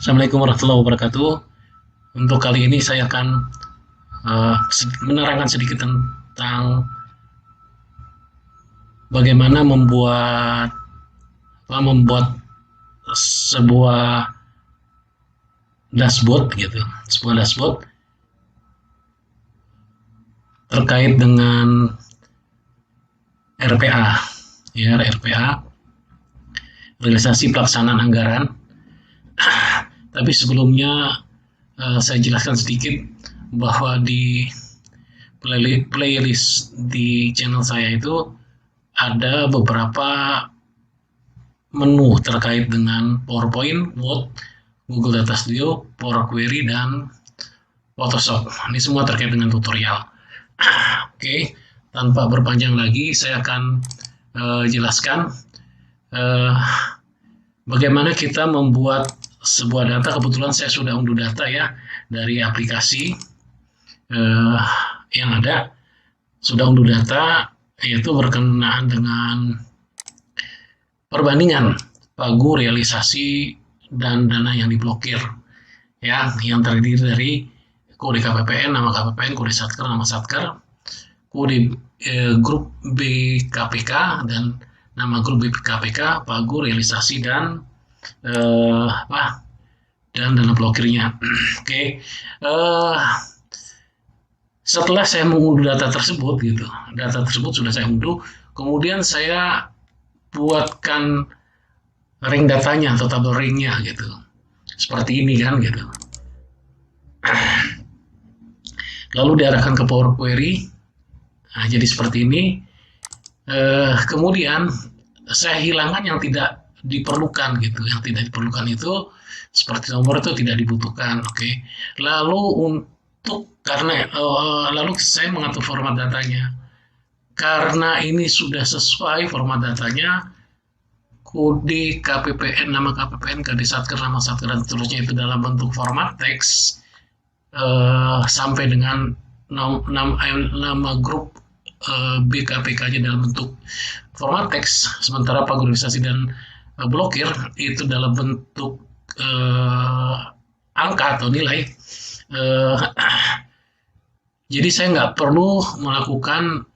Assalamualaikum warahmatullahi wabarakatuh. Untuk kali ini saya akan menerangkan sedikit tentang bagaimana membuat sebuah dashboard gitu, sebuah dashboard terkait dengan RPA, ya RPA, realisasi pelaksanaan anggaran. Tapi sebelumnya saya jelaskan sedikit bahwa di playlist di channel saya itu ada beberapa menu terkait dengan PowerPoint, Word, Google Data Studio, Power Query, dan Photoshop. Ini semua terkait dengan tutorial. Oke, tanpa berpanjang lagi, saya akan jelaskan bagaimana kita membuat sebuah data. Kebetulan saya sudah unduh data ya dari aplikasi yang ada, sudah unduh data, yaitu berkenaan dengan perbandingan pagu, realisasi, dan dana yang diblokir, ya, yang terdiri dari kode KPPN, nama KPPN, kode Satker, nama Satker, kode grup BKPK, dan nama grup BKPK, pagu, realisasi, dan dan dana blokirnya. Oke. Setelah saya mengunduh data tersebut gitu, data tersebut sudah saya unduh, kemudian saya buatkan ring datanya atau tabel ringnya gitu, seperti ini kan gitu. Lalu diarahkan ke Power Query. Nah, jadi seperti ini. Kemudian saya hilangkan yang tidak diperlukan gitu, yang tidak diperlukan itu seperti nomor itu tidak dibutuhkan. Oke. Lalu lalu saya mengatur format datanya. Karena ini sudah sesuai format datanya, kode KPPN, nama KPPN, kode Satker, nama Satker, dan seterusnya itu dalam bentuk format teks, sampai dengan nama grup BKPK-nya dalam bentuk format teks, sementara pagurisasi dan blokir itu dalam bentuk angka atau nilai. Jadi saya nggak perlu melakukan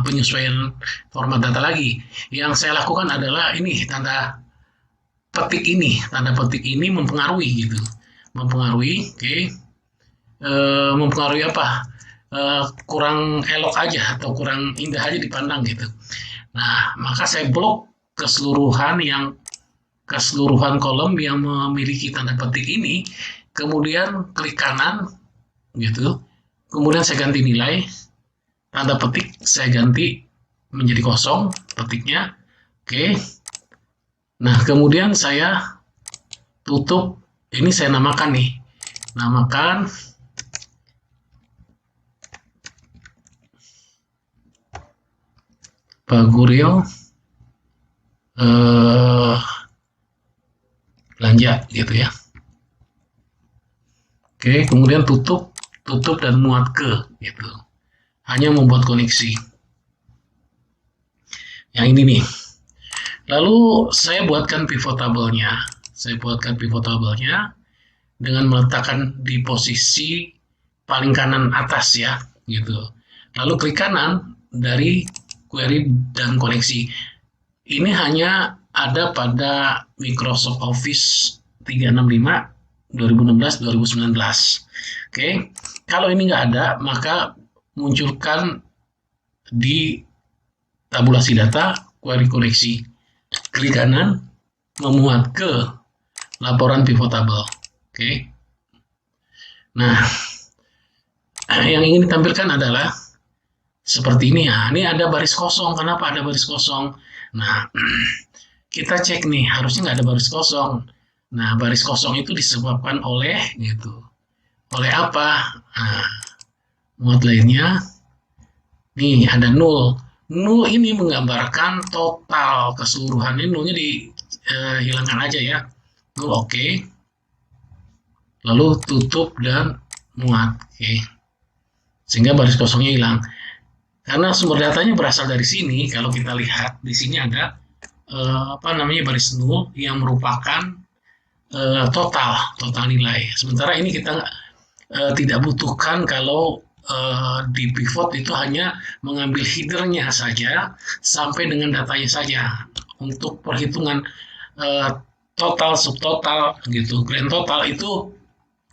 penyesuaian format data lagi. Yang saya lakukan adalah ini, tanda petik ini mempengaruhi gitu, mempengaruhi. Oke. Mempengaruhi apa? Kurang elok aja atau kurang indah aja dipandang gitu. Nah, maka saya blok keseluruhan kolom yang memiliki tanda petik ini, kemudian klik kanan gitu, kemudian saya ganti nilai, tanda petik saya ganti menjadi kosong petiknya. Oke. Nah, kemudian saya tutup, ini saya namakan Paguril belanja gitu ya. Oke, kemudian tutup dan muat ke gitu. Hanya membuat koneksi. Yang ini nih. Lalu saya buatkan pivot table-nya. Dengan meletakkan di posisi paling kanan atas ya, gitu. Lalu klik kanan dari query dan koneksi. Ini hanya ada pada Microsoft Office 365 2016-2019. Oke. Kalau ini nggak ada, maka munculkan di tabulasi data, query koneksi. Klik kanan, memuat ke laporan pivot table. Oke. Nah, yang ingin ditampilkan adalah seperti ini ya. Ini ada baris kosong. Kenapa ada baris kosong? Nah, kita cek nih, harusnya nggak ada baris kosong. Nah, baris kosong itu disebabkan oleh gitu. Oleh apa? Nah, muat lainnya nih ada nol. Nol ini menggambarkan total keseluruhannya, nolnya dihilangkan aja ya. Nol, oke. Lalu tutup dan muat, oke. Sehingga baris kosongnya hilang. Karena sumber datanya berasal dari sini, kalau kita lihat di sini ada baris nol yang merupakan total nilai. Sementara ini kita tidak butuhkan kalau di pivot itu hanya mengambil headernya saja sampai dengan datanya saja. Untuk perhitungan total, subtotal, gitu, grand total itu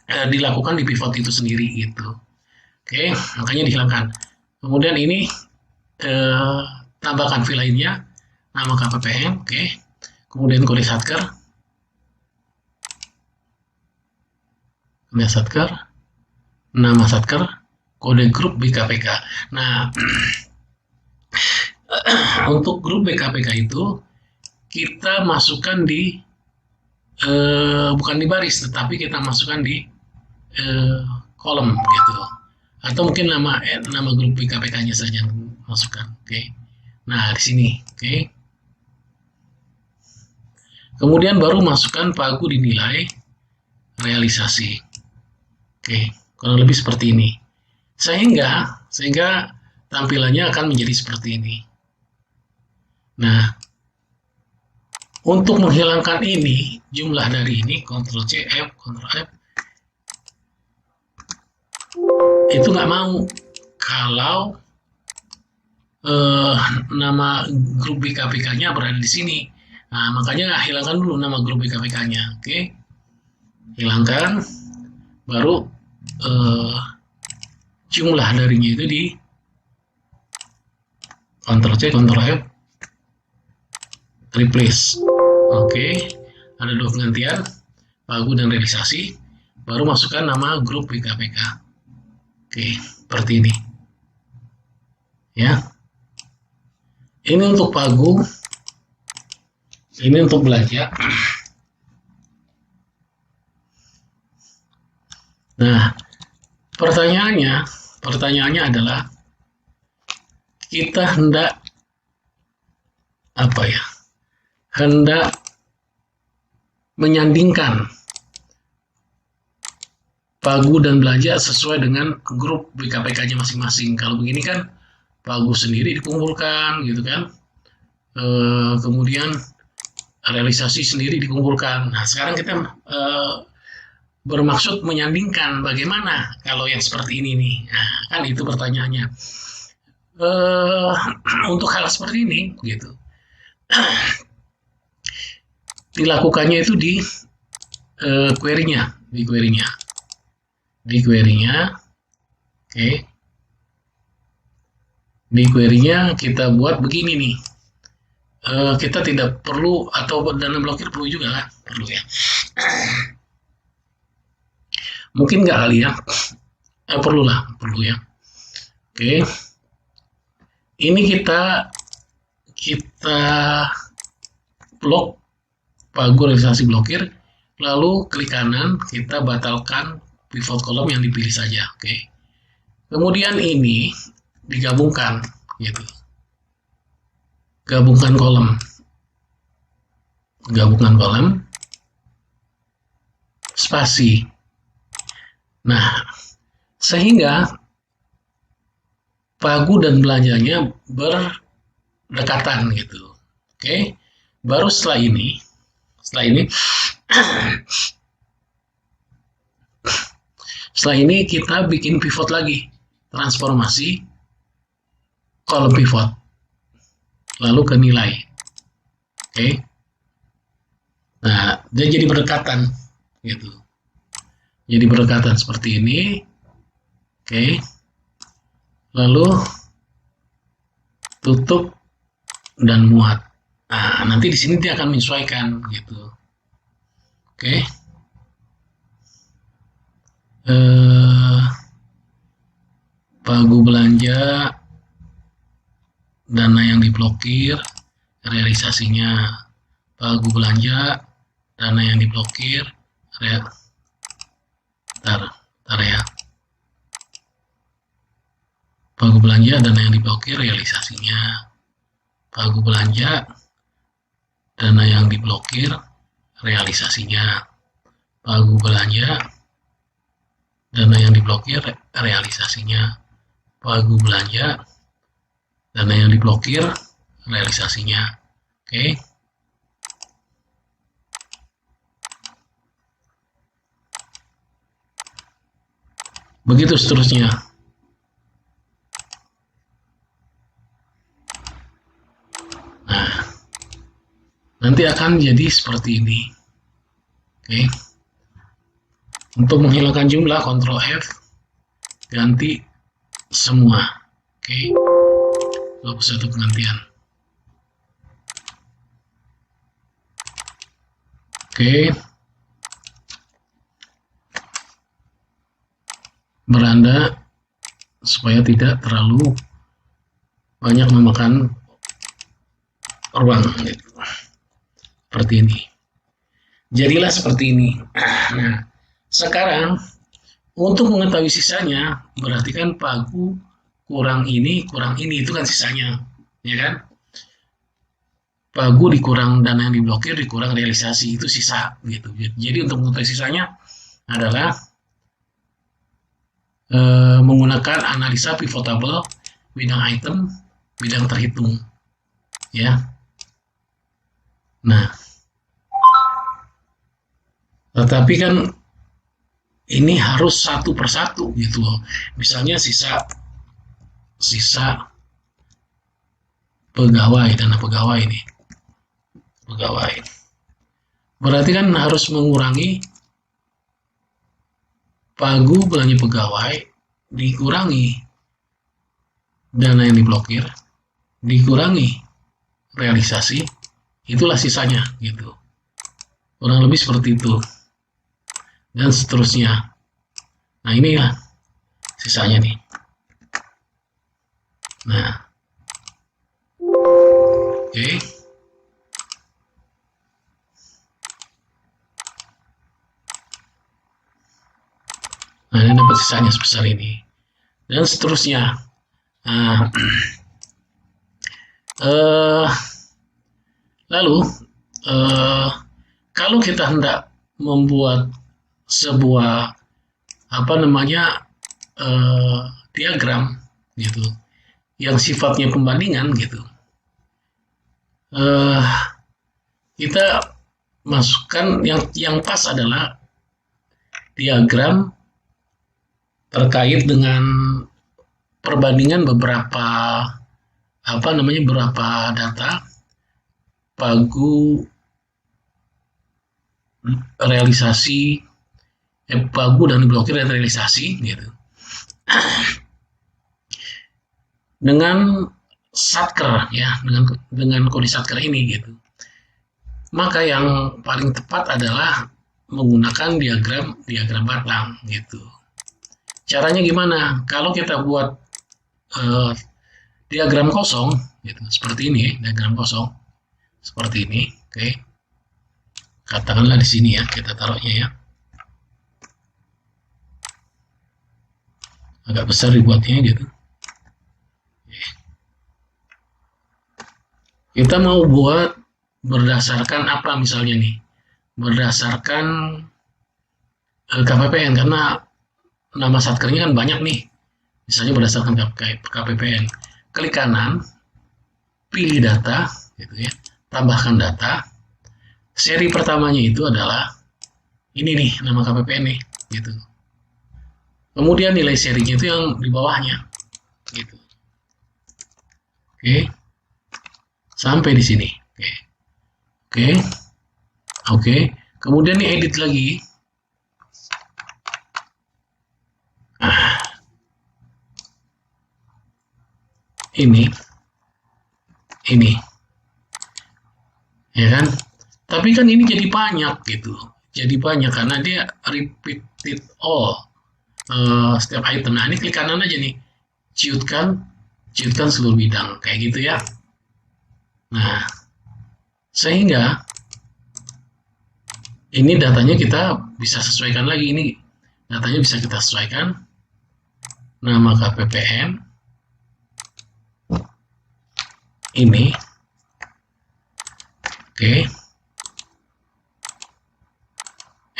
dilakukan di pivot itu sendiri gitu. Oke, makanya dihilangkan. Kemudian ini tambahkan file lainnya, nama KPPM, oke. Kemudian kode satker, nama satker, kode grup BKPK. Nah, untuk grup BKPK itu kita masukkan di bukan di baris, tetapi kita masukkan di kolom gitu. Atau mungkin nama grup BKPK-nya saja masukkan, oke. Nah, di sini, oke. Kemudian baru masukkan pagu dinilai realisasi. Oke, kurang lebih seperti ini. Sehingga tampilannya akan menjadi seperti ini. Nah, untuk menghilangkan ini, jumlah dari ini, Ctrl C, F, Ctrl F, itu nggak mau kalau nama grup BKPK-nya berada di sini. Nah, makanya hilangkan dulu nama grup BKPK-nya. Oke, hilangkan, baru jumlah darinya itu di Ctrl C, Ctrl F, replace. Oke, ada dua penggantian, pagu dan realisasi, baru masukkan nama grup BKPK. Oke, seperti ini. Ya. Ini untuk pagu, ini untuk belanja. Nah, pertanyaannya adalah kita hendak menyandingkan pagu dan belanja sesuai dengan grup BKPK-nya masing-masing. Kalau begini kan pagu sendiri dikumpulkan gitu kan, kemudian realisasi sendiri dikumpulkan. Nah, sekarang kita bermaksud menyandingkan, bagaimana kalau yang seperti ini nih. Nah, kan itu pertanyaannya. Untuk hal seperti ini gitu, dilakukannya itu di query-nya, oke. Di query-nya kita buat begini nih. Kita tidak perlu, atau dana blokir perlu juga kan? Perlu ya. Mungkin nggak kali ya. Perlu ya. Oke. Ini kita blok pagu realisasi blokir, lalu klik kanan, kita batalkan pivot kolom yang dipilih saja, oke. Kemudian ini digabungkan gitu, gabungkan kolom, spasi. Nah, sehingga pagu dan belanjanya berdekatan gitu, oke. Baru setelah ini kita bikin pivot lagi, transformasi kolom pivot, lalu ke nilai, oke. Nah, dia jadi berdekatan gitu, jadi berdekatan seperti ini, oke. Lalu tutup dan muat. Nah, nanti di sini dia akan menyesuaikan gitu, oke. Pagu belanja, dana yang diblokir, realisasinya. Pagu belanja, dana yang diblokir, pagu belanja, dana yang diblokir, realisasinya. Pagu belanja, dana yang diblokir, realisasinya. Pagu belanja, dana yang diblokir, realisasinya. Pagu belanja, dana yang diblokir, realisasinya. Oke. Begitu seterusnya. Nah, nanti akan jadi seperti ini. Oke. Untuk menghilangkan jumlah, Ctrl F, ganti semua. Oke. 21 penggantian. Oke. Beranda supaya tidak terlalu banyak memakan ruang gitu. Seperti ini. Jadilah seperti ini. Nah, sekarang untuk mengetahui sisanya berarti kan pagu kurang ini itu kan sisanya, ya kan? Pagu dikurang dana yang diblokir dikurang realisasi itu sisa gitu. Jadi untuk mengetahui sisanya adalah menggunakan analisa pivot table bidang item bidang terhitung, ya. Nah, tetapi kan ini harus satu persatu gitu loh. Misalnya sisa pegawai, dana pegawai ini. Pegawai. Berarti kan harus mengurangi pagu belanja pegawai dikurangi dana yang diblokir dikurangi realisasi, itulah sisanya gitu. Kurang lebih seperti itu. Dan seterusnya. Nah, ini ya sisanya nih. Nah, oke. Nah, ini dapat sisanya sebesar ini. Dan seterusnya. Nah, lalu kalau kita hendak membuat sebuah diagram gitu yang sifatnya pembandingan gitu, kita masukkan yang pas adalah diagram terkait dengan perbandingan beberapa beberapa data pagu realisasi pagu dan diblokir dan realisasi gitu dengan satker ya dengan kode satker ini gitu. Maka yang paling tepat adalah menggunakan diagram batang gitu. Caranya gimana? Kalau kita buat diagram kosong gitu seperti ini, diagram kosong seperti ini, oke. Katakanlah di sini ya, kita taruhnya ya. Agak besar dibuatnya gitu. Kita mau buat berdasarkan apa misalnya nih? Berdasarkan KPPN karena nama satkernya kan banyak nih. Misalnya berdasarkan KPPN. Klik kanan, pilih data, gitu ya. Tambahkan data. Seri pertamanya itu adalah ini nih nama KPPN nih, gitu. Kemudian nilai serinya itu yang di bawahnya, gitu. Oke, sampai di sini. Oke. Kemudian nih edit lagi. Ini, ya kan? Tapi kan ini jadi banyak gitu. Jadi banyak karena dia repeated all setiap item. Nah, ini klik kanan aja nih, ciutkan seluruh bidang kayak gitu ya. Nah, sehingga ini datanya kita bisa sesuaikan lagi. Ini datanya bisa kita sesuaikan. Nama KPPN ini, oke.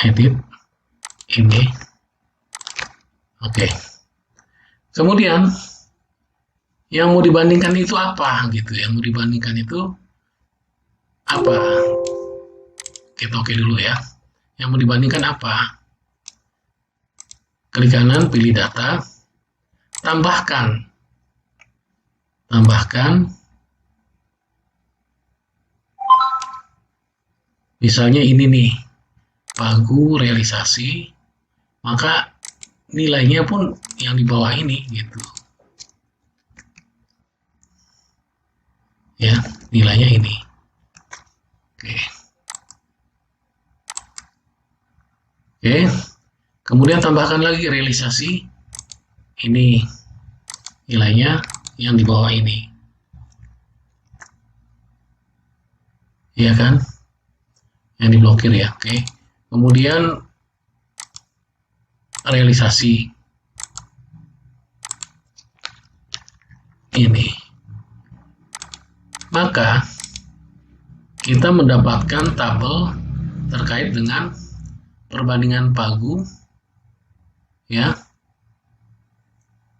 Edit ini, oke. Kemudian yang mau dibandingkan itu apa gitu? Yang mau dibandingkan itu apa? Kita oke dulu ya. Yang mau dibandingkan apa? klik kanan, pilih data, tambahkan, misalnya ini nih, pagu realisasi, maka nilainya pun yang di bawah ini gitu. Ya, nilainya ini. Oke. Oke. Kemudian tambahkan lagi realisasi. Ini nilainya yang di bawah ini. Iya kan? Yang diblokir ya. Oke. Kemudian realisasi ini. Maka kita mendapatkan tabel terkait dengan perbandingan pagu, ya.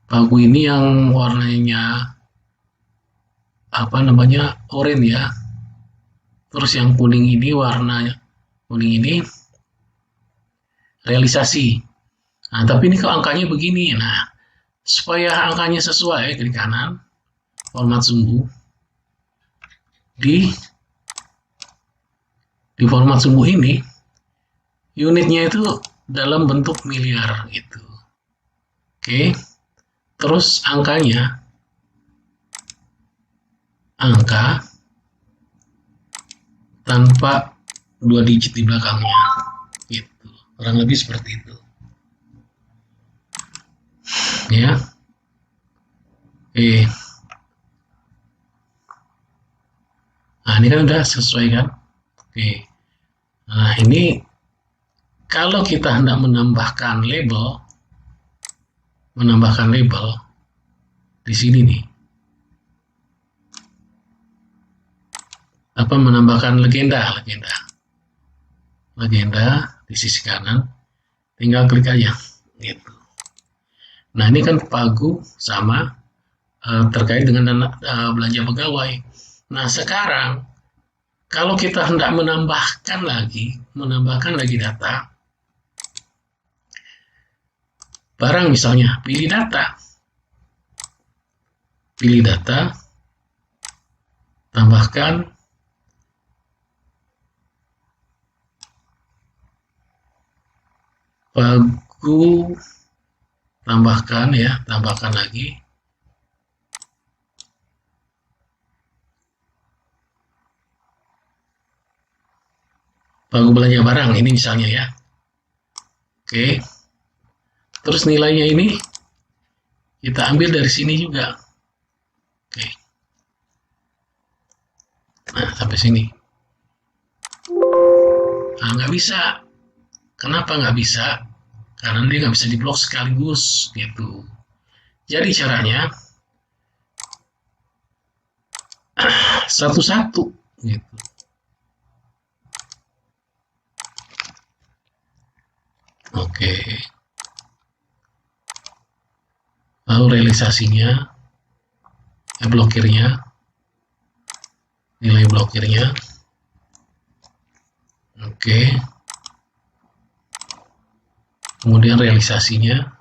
Pagu ini yang warnanya apa namanya, oranye ya. Terus yang kuning ini warnanya kuning ini realisasi. Nah, tapi ini kok angkanya begini. Nah, supaya angkanya sesuai, klik kanan, format sumbu. Di format sumbu ini unitnya itu dalam bentuk miliar gitu. Oke. Terus angkanya angka tanpa 2 digit di belakangnya gitu. Kurang lebih seperti itu. Ya. Nah, ini kan udah sesuai kan? Oke. Nah, ini kalau kita hendak menambahkan label di sini nih. Apa menambahkan legenda di sisi kanan, tinggal klik aja gitu. Nah, ini kan pagu sama terkait dengan dana belanja pegawai. Nah, sekarang kalau kita hendak menambahkan lagi data barang, misalnya pilih data, tambahkan pagu, tambahkan lagi pagu belanja barang ini misalnya ya. Oke. Terus nilainya ini kita ambil dari sini juga. Oke. Nah, sampai sini. Nah, nggak bisa. Kenapa nggak bisa? Karena dia nggak bisa diblok sekaligus gitu. Jadi caranya satu-satu gitu. Oke. Lalu realisasinya, blokirnya, nilai blokirnya. Oke. Kemudian realisasinya.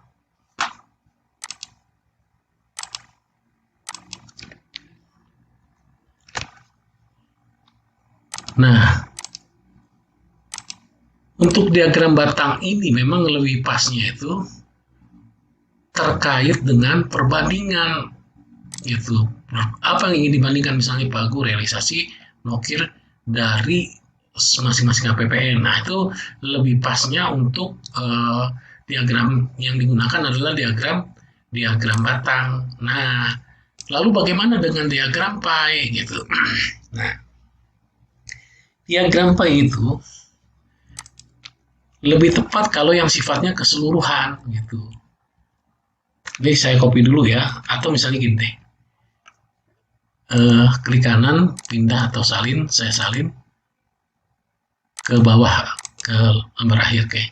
Nah, untuk diagram batang ini memang lebih pasnya itu terkait dengan perbandingan gitu. Apa yang ingin dibandingkan, misalnya pagu, realisasi, blokir dari masing-masing APPN. Nah, itu lebih pasnya untuk diagram yang digunakan adalah diagram batang. Nah, lalu bagaimana dengan diagram pie gitu? Nah, diagram pie itu lebih tepat kalau yang sifatnya keseluruhan gitu. Jadi saya copy dulu ya, atau misalnya gini deh, klik kanan, pindah atau salin, saya salin ke bawah, ke lembar akhir. Oke.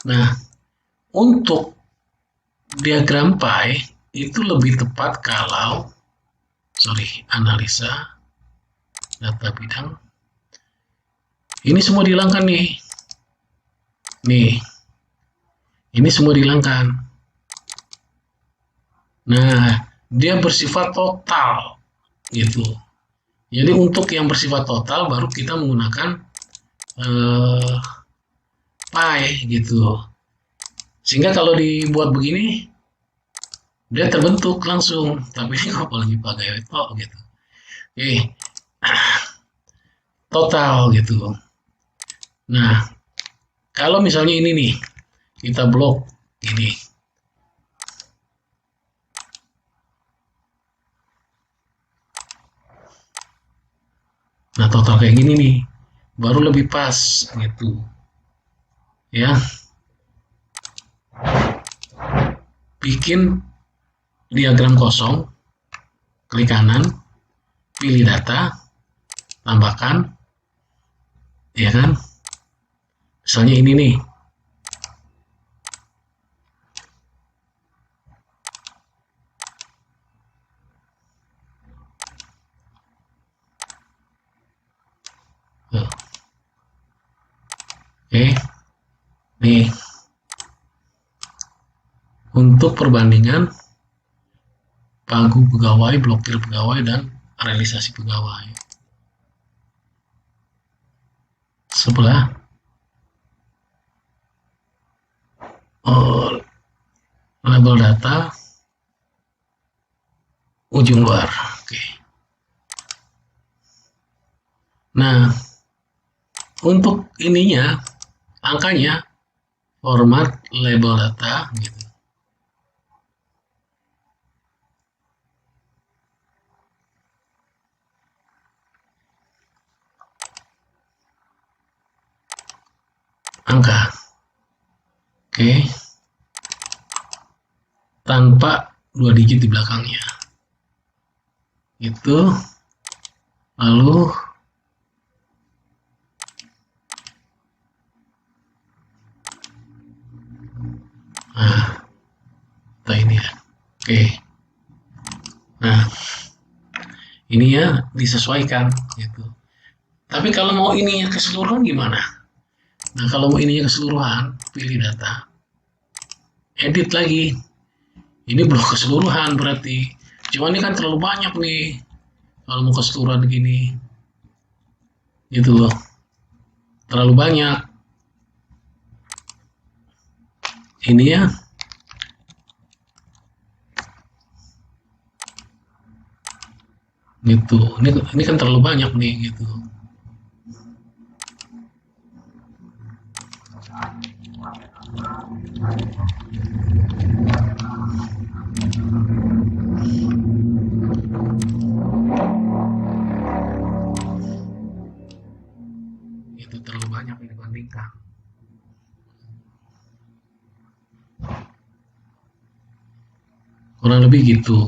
Nah, untuk diagram pie itu lebih tepat kalau, analisa data bidang, ini semua dihilangkan nih. Ini semua dihilangkan. Nah, dia bersifat total gitu. Jadi untuk yang bersifat total baru kita menggunakan eh, pi gitu. Sehingga kalau dibuat begini dia terbentuk langsung. Tapi ini apalagi pakai veto gitu. Oke, total gitu. Nah, kalau misalnya ini nih kita blok ini. Nah, total kayak gini nih baru lebih pas gitu. Ya, bikin diagram kosong, klik kanan, pilih data, tambahkan, ya kan? Misalnya ini nih, oke, nih untuk perbandingan pagu pegawai, blokir pegawai, dan realisasi pegawai. Sebelah oh, label data ujung luar. Oke. Nah, untuk ininya, angkanya, format label data, gitu. Angka. Oke. Tanpa 2 digit di belakangnya. Itu. Lalu nah, kita ini ya. Oke. Nah, ini ya disesuaikan gitu. Tapi kalau mau ininya keseluruhan gimana? Nah, kalau mau ininya keseluruhan, pilih data, edit lagi. Ini blok keseluruhan berarti. Cuma ini kan terlalu banyak nih. Kalau mau keseluruhan gini, gitu loh. Terlalu banyak. Ini ya. Gitu. Ini kan terlalu banyak nih gitu. Itu terlalu banyak dibandingkan. Kurang lebih gitu.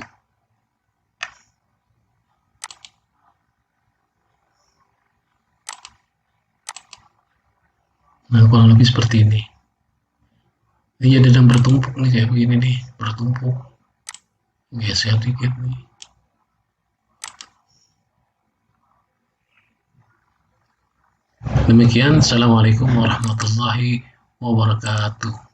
Nah, kurang lebih seperti ini. Ini jadi dan bertumpuk nih kayak begini nih, bertumpuk. Geser dikit nih. Demikian, assalamualaikum warahmatullahi wabarakatuh.